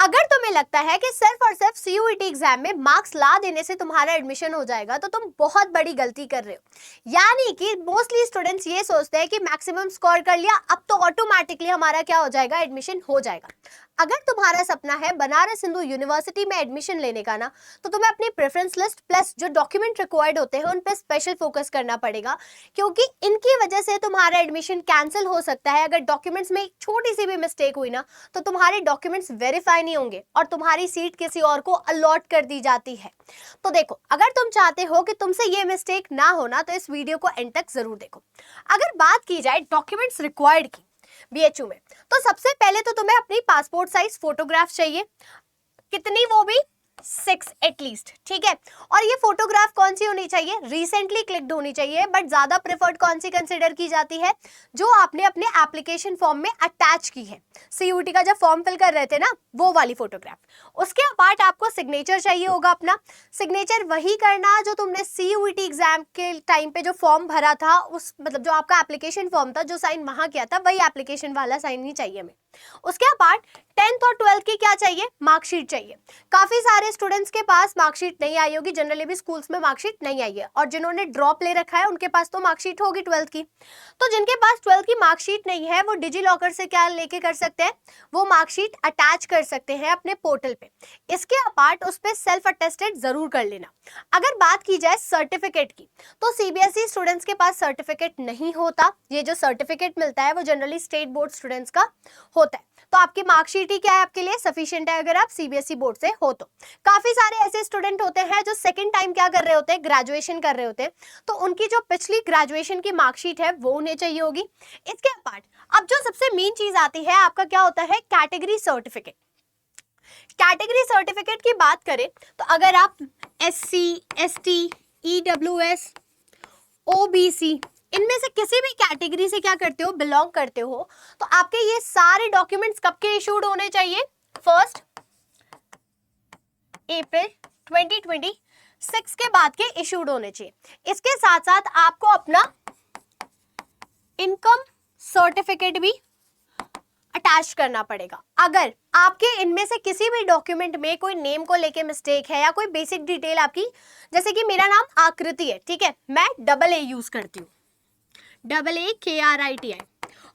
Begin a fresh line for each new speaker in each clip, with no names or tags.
अगर तुम्हें लगता है कि सिर्फ और सिर्फ सीयूईटी एग्जाम में मार्क्स ला देने से तुम्हारा एडमिशन हो जाएगा तो तुम बहुत बड़ी गलती कर रहे हो। यानी कि मोस्टली स्टूडेंट्स ये सोचते हैं कि मैक्सिमम स्कोर कर लिया अब तो ऑटोमेटिकली हमारा क्या हो जाएगा, एडमिशन हो जाएगा। अगर तुम्हारा सपना है बनारस हिंदू यूनिवर्सिटी में एडमिशन लेने का ना, तो तुम्हें अपनी प्रेफरेंस लिस्ट प्लस जो डॉक्यूमेंट रिक्वायर्ड होते हैं उन पे स्पेशल फोकस करना पड़ेगा, क्योंकि इनकी वजह से तुम्हारा एडमिशन कैंसिल हो सकता है। अगर डॉक्यूमेंट्स में एक छोटी सी भी मिस्टेक हुई ना, तो तुम्हारे डॉक्यूमेंट्स वेरीफाई नहीं होंगे और तुम्हारी सीट किसी और को अलॉट कर दी जाती है। तो देखो, अगर तुम चाहते हो कि तुमसे ये मिस्टेक ना होना तो इस वीडियो को एंड तक जरूर देखो। अगर बात की जाए डॉक्यूमेंट्स रिक्वायर्ड की बीएचयू में, तो सबसे पहले तो तुम्हें अपनी पासपोर्ट साइज फोटोग्राफ चाहिए। कितनी, वो भी 6 एटलीस्ट, ठीक है। और ये फोटोग्राफ कौन सी होनी चाहिए, रिसेंटली क्लिक्ड होनी चाहिए। बट ज्यादा प्रेफर्ड कौन सी कंसिडर की जाती है, जो आपने अपने एप्लीकेशन फॉर्म में अटैच की है। सीयूटी का जब फॉर्म फिल कर रहे थे ना, वो वाली फोटोग्राफ। उसके अपार्ट आपको सिग्नेचर चाहिए होगा अपना। सिग्नेचर वही करना जो तुमने सीयूटी एग्जाम के टाइम पे जो फॉर्म भरा था, उस मतलब जो आपका एप्लीकेशन फॉर्म था, जो साइन वहां किया था, वही एप्लीकेशन वाला साइन ही चाहिए हमें। उसके अपार्ट 10th और 12th की क्या चाहिए, मार्कशीट चाहिए। काफी सारे स्टूडेंट्स के पास मार्कशीट नहीं आई होगी, जनरली भी स्कूल्स में मार्कशीट नहीं आई है, और जिन्होंने ड्रॉप ले रखा है उनके पास तो मार्कशीट होगी 12th की। तो जिनके पास 12th की मार्कशीट नहीं है, वो डिजी लॉकर से क्या लेके कर सकते हैं, वो मार्कशीट अटैच कर सकते हैं अपने पोर्टल पे। इसके अपार्ट उस पर सेल्फ अटेस्टेड जरूर कर लेना। अगर बात की जाए सर्टिफिकेट की, तो सीबीएसई स्टूडेंट्स के पास सर्टिफिकेट नहीं होता। ये जो सर्टिफिकेट मिलता है वो जनरली स्टेट बोर्ड स्टूडेंट्स का होता है। तो आपकी मार्कशीट ही क्या है, आपके लिए सफिशिएंट है अगर आप सीबीएसई बोर्ड से हो तो। काफी सारे ऐसे स्टूडेंट होते हैं जो सेकंड टाइम क्या कर रहे होते हैं, ग्रेजुएशन कर रहे होते हैं, तो उनकी जो पिछली ग्रेजुएशन की मार्कशीट है वो उन्हें चाहिए होगी। इसके अपार्ट अब जो सबसे मेन चीज आती है, आपका क्या होता है, कैटेगरी सर्टिफिकेट। कैटेगरी सर्टिफिकेट की बात करें तो अगर आप SC, ST, EWS, OBC इनमें से किसी भी कैटेगरी से क्या करते हो, बिलोंग करते हो, तो आपके ये सारे डॉक्यूमेंट्स कब के इशूड होने चाहिए, 1 अप्रैल 2026 के बाद के इशूड होने चाहिए। इसके साथ साथ आपको अपना इनकम सर्टिफिकेट भी अटैच करना पड़ेगा। अगर आपके इनमें से किसी भी डॉक्यूमेंट में कोई नेम को लेके मिस्टेक है या कोई बेसिक डिटेल आपकी, जैसे कि मेरा नाम आकृति है, ठीक है, मैं AA यूज करती हूँ, AAKRITI,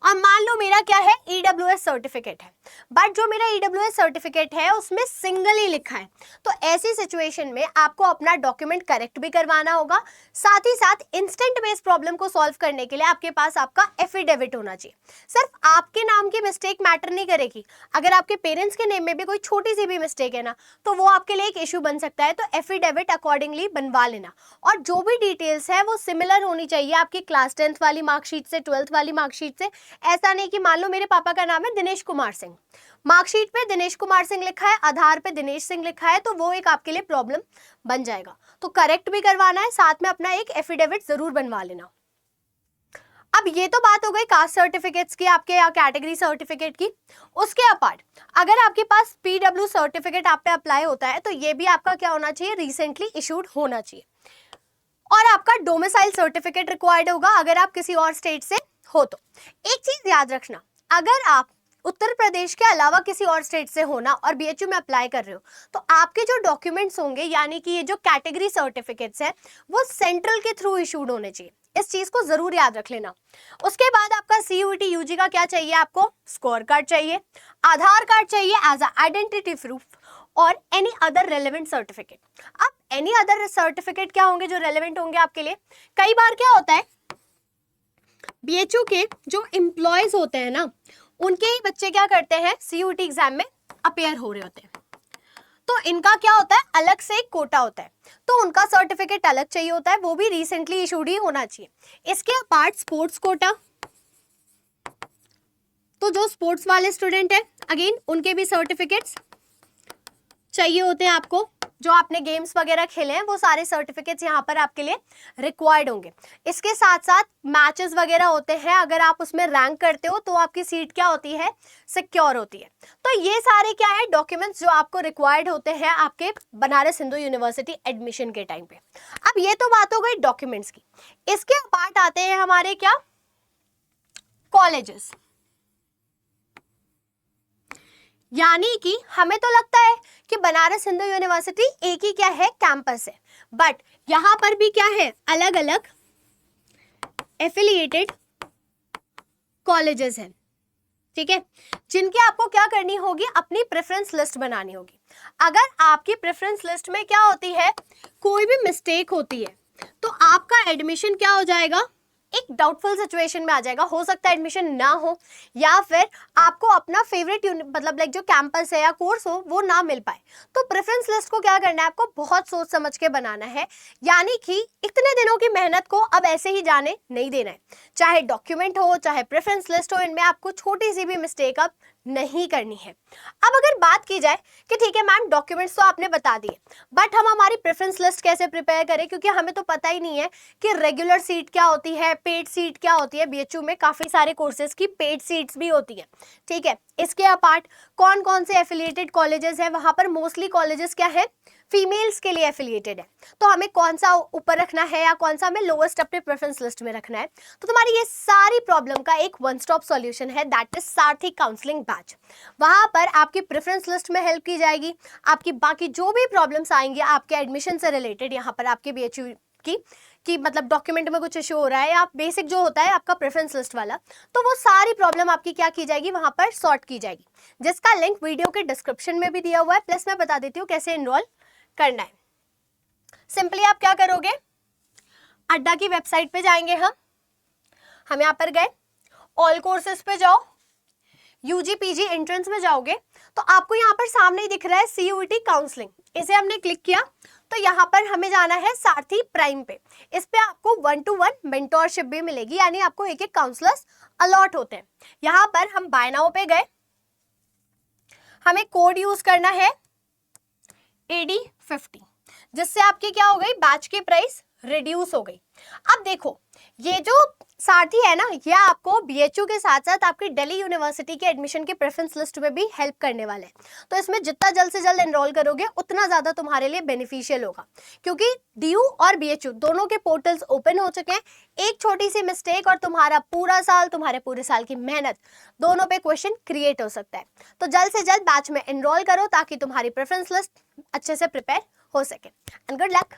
और मान लो मेरा क्या है, EWS सर्टिफिकेट है, बट जो मेरा EWS सर्टिफिकेट है उसमें सिंगल ही लिखा है, तो ऐसी सिचुएशन में आपको अपना डॉक्यूमेंट करेक्ट भी करवाना होगा। साथ ही साथ इंस्टेंट में इस प्रॉब्लम को सॉल्व करने के लिए आपके पास आपका एफिडेविट होना चाहिए। सिर्फ आपके नाम की मिस्टेक मैटर नहीं करेगी, अगर आपके पेरेंट्स के नेम में भी कोई छोटी सी भी मिस्टेक है ना, तो वो आपके लिए एक इशू बन सकता है। तो एफिडेविट अकॉर्डिंगली बनवा लेना, और जो भी डिटेल्स है वो सिमिलर होनी चाहिए आपकी क्लास 10th वाली मार्कशीट से, 12th वाली मार्कशीट से। ऐसा नहीं कि मान लो मेरे पापा का नाम है दिनेश कुमार सिंह, मार्कशीट पे दिनेश कुमार सिंह लिखा है, आधार पे दिनेश सिंह लिखा है, तो वो एक आपके लिए प्रॉब्लम बन जाएगा। तो करेक्ट भी करवाना है, साथ में अपना एक एफिडेविट जरूर बनवा लेना। अब ये तो बात हो गई कास्ट सर्टिफिकेट्स की, आपके या कैटेगरी सर्टिफिकेट की। उसके अपार्ट अगर आपके पास PW सर्टिफिकेट आप पे अप्लाई होता है, तो ये भी आपका क्या होना चाहिए, रिसेंटली इशूड होना चाहिए। और आपका डोमिसाइल सर्टिफिकेट रिक्वायर्ड होगा अगर आप किसी और स्टेट से हो तो। एक चीज याद रखना, अगर आप उत्तर प्रदेश के अलावा किसी और स्टेट से होना और बीएचयू में अप्लाई कर रहे हो, तो आपके जो डॉक्यूमेंट्स होंगे, यानी कि ये जो कैटेगरी सर्टिफिकेट्स हैं, वो सेंट्रल के थ्रू इशूड होने चाहिए। इस चीज को जरूर याद रख लेना। उसके बाद आपका CUET UG का क्या चाहिए, आपको स्कोर कार्ड चाहिए, आधार कार्ड चाहिए एज अ आइडेंटिटी प्रूफ, और एनी अदर रेलेवेंट सर्टिफिकेट। अब एनी अदर सर्टिफिकेट क्या होंगे जो रेलेवेंट होंगे आपके लिए, कई बार क्या होता है, बीएचयू के जो एम्प्लॉयज होते हैं ना, उनके ही बच्चे क्या करते हैं, CUET एग्जाम में अपेयर हो रहे होते हैं, तो इनका क्या होता है, अलग से एक कोटा होता है, तो उनका सर्टिफिकेट अलग चाहिए होता है, वो भी रिसेंटली इशूड ही होना चाहिए। इसके अपार्ट स्पोर्ट्स कोटा, तो जो स्पोर्ट्स वाले स्टूडेंट है अगेन उनके भी सर्टिफिकेट्स चाहिए होते हैं आपको। जो आपने गेम्स वगैरह खेले हैं वो सारे सर्टिफिकेट्स यहाँ पर आपके लिए रिक्वायर्ड होंगे। इसके साथ साथ मैचेस वगैरह होते हैं, अगर आप उसमें रैंक करते हो तो आपकी सीट क्या होती है, सिक्योर होती है। तो ये सारे क्या है, डॉक्यूमेंट्स जो आपको रिक्वायर्ड होते हैं आपके बनारस हिंदू यूनिवर्सिटी एडमिशन के टाइम पे। अब ये तो बात हो गई डॉक्यूमेंट्स की। इसके पार्ट आते हैं हमारे क्या, कॉलेजेस। यानी कि हमें तो लगता है कि बनारस हिंदू यूनिवर्सिटी एक ही क्या है, कैंपस है, बट यहाँ पर भी क्या है, अलग अलग एफिलिएटेड कॉलेजेस हैं, ठीक है, जिनकी आपको क्या करनी होगी, अपनी प्रेफरेंस लिस्ट बनानी होगी। अगर आपकी प्रेफरेंस लिस्ट में क्या होती है, कोई भी मिस्टेक होती है, तो आपका एडमिशन क्या हो जाएगा, एक डाउटफुल सिचुएशन में आ जाएगा। हो सकता है एडमिशन ना हो, या फिर आपको अपना फेवरेट मतलब लाइक जो कैंपस है या कोर्स हो वो ना मिल पाए। तो प्रेफरेंस लिस्ट को क्या करना है, आपको बहुत सोच समझ के बनाना है, यानी कि इतने दिनों की मेहनत को अब ऐसे ही जाने नहीं देना है। चाहे डॉक्यूमेंट हो, चाहे प्रेफरेंस लिस्ट हो, इनमें आपको छोटी सी भी मिस्टेक अब नहीं करनी है। अब अगर बात की जाए कि ठीक है मैम, डॉक्यूमेंट्स तो आपने बता दिए, बट हम हमारी प्रेफरेंस लिस्ट कैसे प्रिपेयर करें, क्योंकि हमें तो पता ही नहीं है कि रेगुलर सीट क्या होती है, पेड सीट क्या होती है। बीएचयू में काफी सारे कोर्सेज की पेड सीट्स भी होती है, ठीक है। इसके अपार्ट कौन कौन से एफिलिएटेड कॉलेजेस है, वहां पर मोस्टली कॉलेजेस क्या है, फीमेल्स के लिए एफिलिएटेड है, तो हमें कौन सा ऊपर रखना है या कौन सा हमें लोएस्ट अपने प्रेफरेंस लिस्ट में रखना है। तो तुम्हारी ये सारी प्रॉब्लम का एक वन स्टॉप सॉल्यूशन है, that is Sarathi counselling batch. वहां पर आपकी प्रेफरेंस लिस्ट में हेल्प की जाएगी, आपकी बाकी जो भी प्रॉब्लम्स आएंगे आपके एडमिशन से रिलेटेड, यहाँ पर आपके बीएचयू की मतलब डॉक्यूमेंट में कुछ इशू हो रहा है या बेसिक जो होता है आपका प्रेफरेंस लिस्ट वाला, तो वो सारी प्रॉब्लम आपकी क्या की जाएगी, वहां पर सॉर्ट की जाएगी, जिसका लिंक वीडियो के डिस्क्रिप्शन में भी दिया हुआ है, प्लस मैं बता देती हूँ कैसे एनरोल करना है। सिंपली आप क्या करोगे, अड्डा की वेबसाइट पे जाएंगे, हम यहाँ पर गए, ऑल कोर्सेज पे जाओ, यूजी पीजी एंट्रेंस में जाओगे तो आपको यहाँ पर सामने ही दिख रहा है सीयूईटी काउंसलिंग, इसे हमने क्लिक किया तो यहाँ पर हमें जाना है सारथी प्राइम पे। इस पे आपको 1-to-1 मेंटोरशिप भी मिलेगी, यानी आपको एक एक काउंसलर्स अलॉट होते हैं। यहाँ पर हम बाय नाउ पे गए, हमें कोड यूज करना है AD50, जिससे आपकी क्या हो गई, बैच की प्राइस रिड्यूस हो गई। अब देखो ये जो सारथी है ना, ये आपको बीएचयू के साथ साथ आपकी दिल्ली यूनिवर्सिटी के एडमिशन के प्रेफरेंस लिस्ट में भी हेल्प करने वाले हैं। तो इसमें जितना जल्द से जल्द एनरोल करोगे उतना ज्यादा तुम्हारे लिए बेनिफिशियल होगा, क्योंकि डीयू और बीएचयू दोनों के पोर्टल्स ओपन हो चुके हैं। एक छोटी सी मिस्टेक और तुम्हारा पूरा साल, तुम्हारे पूरे साल की मेहनत दोनों पे क्वेश्चन क्रिएट हो सकता है। तो जल्द से जल्द बैच में एनरोल करो ताकि तुम्हारी प्रेफरेंस लिस्ट अच्छे से प्रिपेयर हो सके। And good luck.